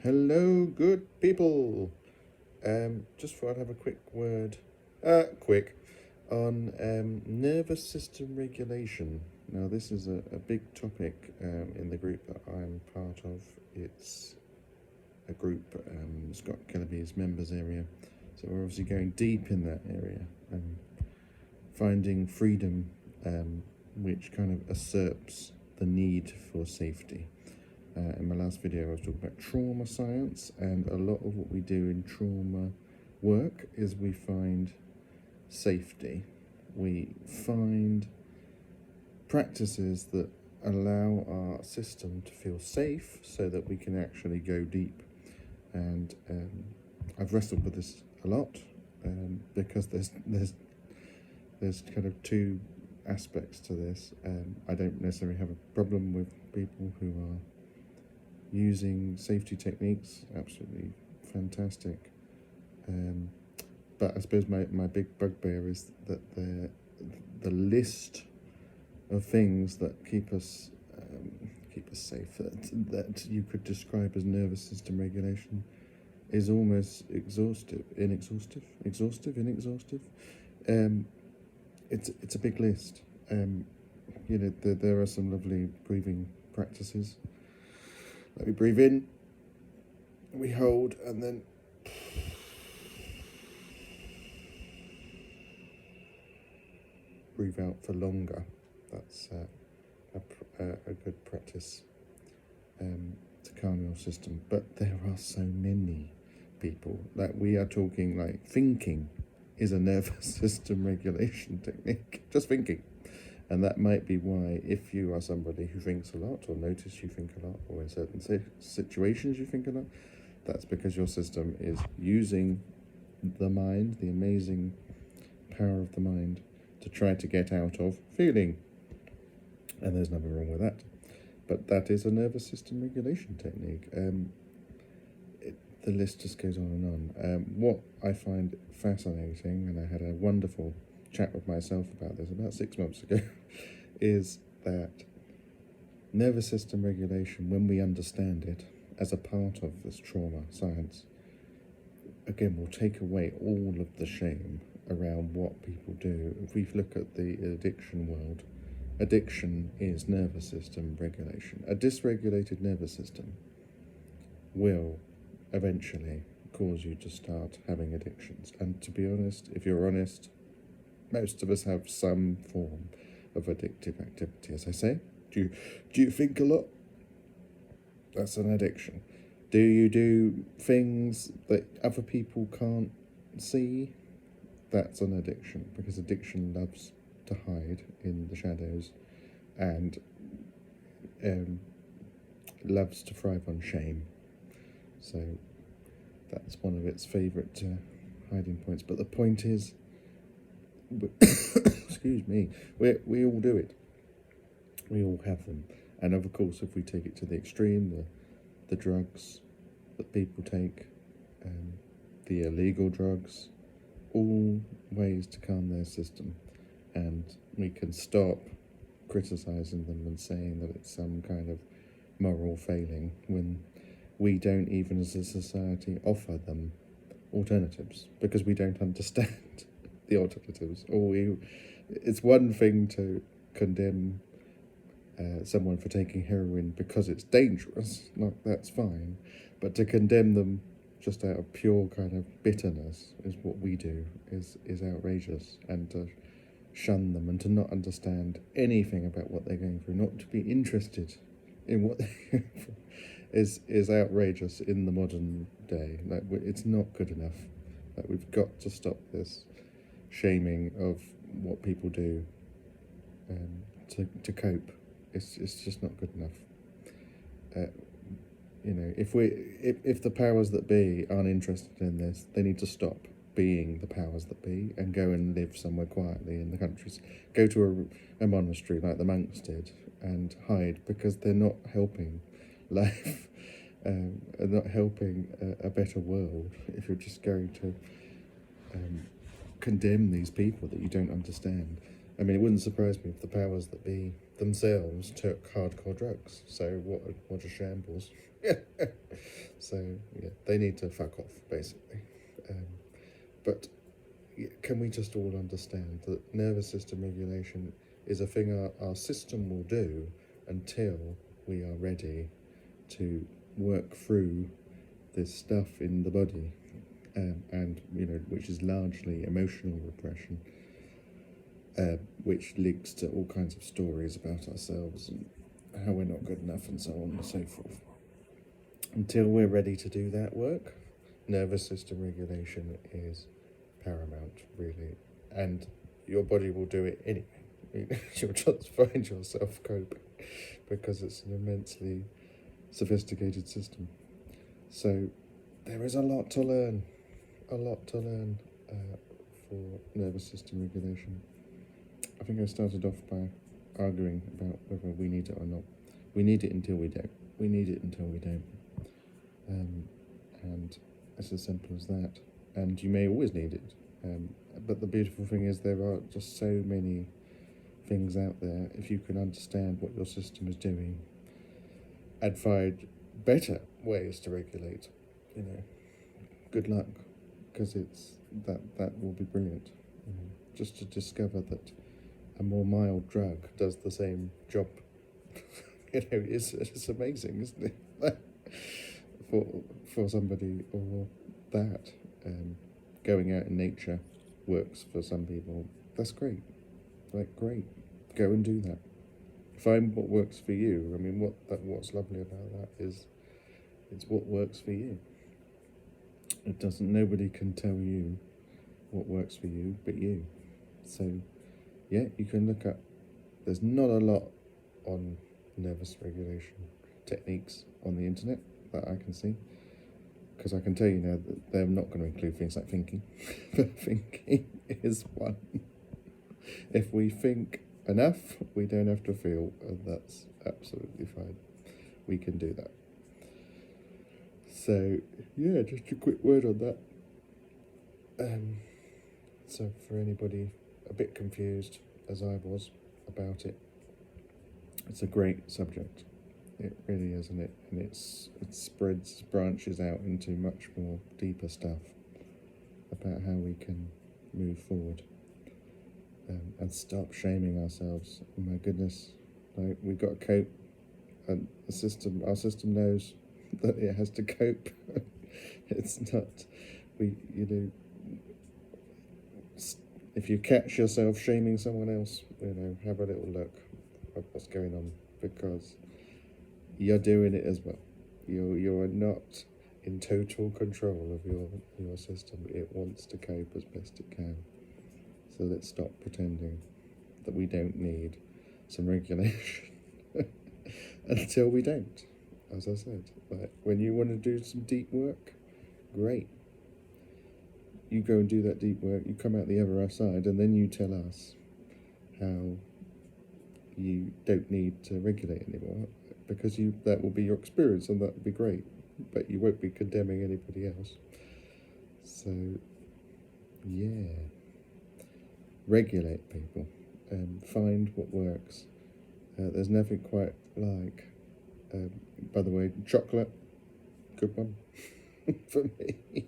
Hello, good people. Just thought I'd have a quick word, on nervous system regulation. Now, this is a big topic in the group that I'm part of. It's a group, Scott Kelleby's members area. So we're obviously going deep in that area and finding freedom, which kind of usurps the need for safety. In my last video I was talking about trauma science, and a lot of what we do in trauma work is we find safety. We find practices that allow our system to feel safe so that we can actually go deep. And I've wrestled with this a lot because there's kind of two aspects to this. I don't necessarily have a problem with people who are using safety techniques, absolutely fantastic. But I suppose my big bugbear is that the list of things that keep us safe, that you could describe as nervous system regulation, is almost inexhaustive. It's a big list. There are some lovely breathing practices. Let me breathe in, we hold, and then breathe out for longer. That's a good practice to calm your system. But there are so many people that we are talking, like thinking is a nervous system regulation technique, just thinking. And that might be why, if you are somebody who thinks a lot, or notice you think a lot, or in certain situations you think a lot, that's because your system is using the mind, the amazing power of the mind, to try to get out of feeling. And there's nothing wrong with that. But that is a nervous system regulation technique. The list just goes on and on. What I find fascinating, and I had a wonderful chat with myself about this about 6 months ago, is that nervous system regulation, when we understand it as a part of this trauma science, again, will take away all of the shame around what people do. If we look at the addiction world, addiction is nervous system regulation. A dysregulated nervous system will eventually cause you to start having addictions. And to be honest, if you're honest, most of us have some form of addictive activity. As I say, do you think a lot? That's an addiction. Do you do things that other people can't see? That's an addiction, because addiction loves to hide in the shadows and loves to thrive on shame. So that's one of its favourite hiding points. But the point is, excuse me, we all do it. We all have them. And of course, if we take it to the extreme, the drugs that people take, the illegal drugs, all ways to calm their system. And we can stop criticising them and saying that it's some kind of moral failing when we don't, even as a society, offer them alternatives because we don't understand the alternatives. It's one thing to condemn someone for taking heroin because it's dangerous, like that's fine, but to condemn them just out of pure kind of bitterness is what we do, is outrageous. And to shun them and to not understand anything about what they're going through, not to be interested in what they're going through, is outrageous in the modern day. Like, it's not good enough. Like, we've got to stop this shaming of what people do to cope. It's just not good enough. If the powers that be aren't interested in this, they need to stop being the powers that be and go and live somewhere quietly in the countries. Go to a monastery like the monks did and hide, because they're not helping life and not helping a better world if you're just going to condemn these people that you don't understand. I mean, it wouldn't surprise me if the powers that be themselves took hardcore drugs. So what a shambles. So yeah, they need to fuck off, basically. But can we just all understand that nervous system regulation is a thing our system will do until we are ready to work through this stuff in the body, and which is largely emotional repression, which links to all kinds of stories about ourselves and how we're not good enough and so on and so forth. Until we're ready to do that work, nervous system regulation is paramount, really, and your body will do it anyway. You'll just find yourself coping because it's an immensely sophisticated system. So there is a lot to learn for nervous system regulation. I think I started off by arguing about whether we need it or not. We need it until we don't. We need it until we don't. And it's as simple as that. And you may always need it. But the beautiful thing is there are just so many things out there. If you can understand what your system is doing and find better ways to regulate, good luck, because that will be brilliant. Just to discover that a more mild drug does the same job, it's amazing, isn't it? for somebody, or that going out in nature works for some people. That's great. Great. Go and do that. Find what works for you. I mean, what's lovely about that is it's what works for you. It doesn't. Nobody can tell you what works for you but you. So yeah, you can look up. There's not a lot on nervous regulation techniques on the internet that I can see, because I can tell you now that they're not going to include things like thinking. But thinking is one. If we think enough, we don't have to feel, and that's absolutely fine. We can do that. So yeah, just a quick word on that. So for anybody a bit confused, as I was, about it, it's a great subject. It really is, and it branches out into much more deeper stuff about how we can move forward, and stop shaming ourselves. Oh my goodness, we've got to cope, and our system knows that it has to cope. It's not, if you catch yourself shaming someone else, have a little look at what's going on, because you're doing it as well. You are not in total control of your system. It wants to cope as best it can. So let's stop pretending that we don't need some regulation until we don't. As I said, when you want to do some deep work, great. You go and do that deep work, you come out the other side, and then you tell us how you don't need to regulate anymore, because that will be your experience, and that will be great, but you won't be condemning anybody else. So yeah, regulate, people, and find what works. There's nothing quite like, by the way, chocolate, good one for me.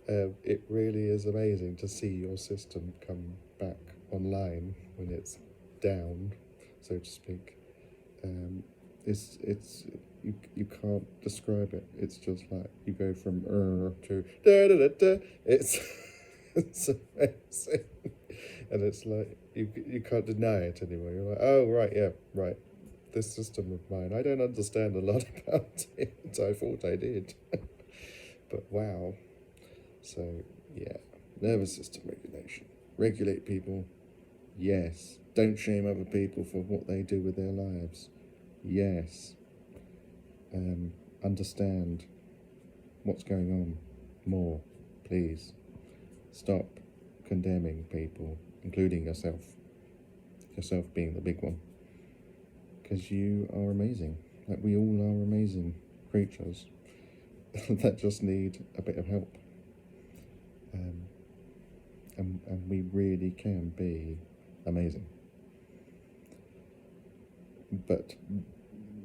It really is amazing to see your system come back online when it's down, so to speak. You can't describe it. It's just like you go from to da da da da. It's amazing, and it's like you can't deny it anymore. You're like, oh right, yeah, right. This system of mine, I don't understand a lot about it. I thought I did, but wow. So yeah, nervous system regulation. Regulate, people. Yes. Don't shame other people for what they do with their lives. Yes. Understand what's going on more, please. Stop condemning people, including yourself. Yourself being the big one. Because you are amazing. We all are amazing creatures that just need a bit of help. And we really can be amazing. But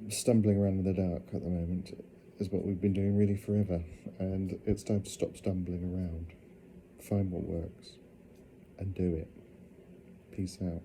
stumbling around in the dark at the moment is what we've been doing really forever, and it's time to stop stumbling around, find what works, and do it. Peace out.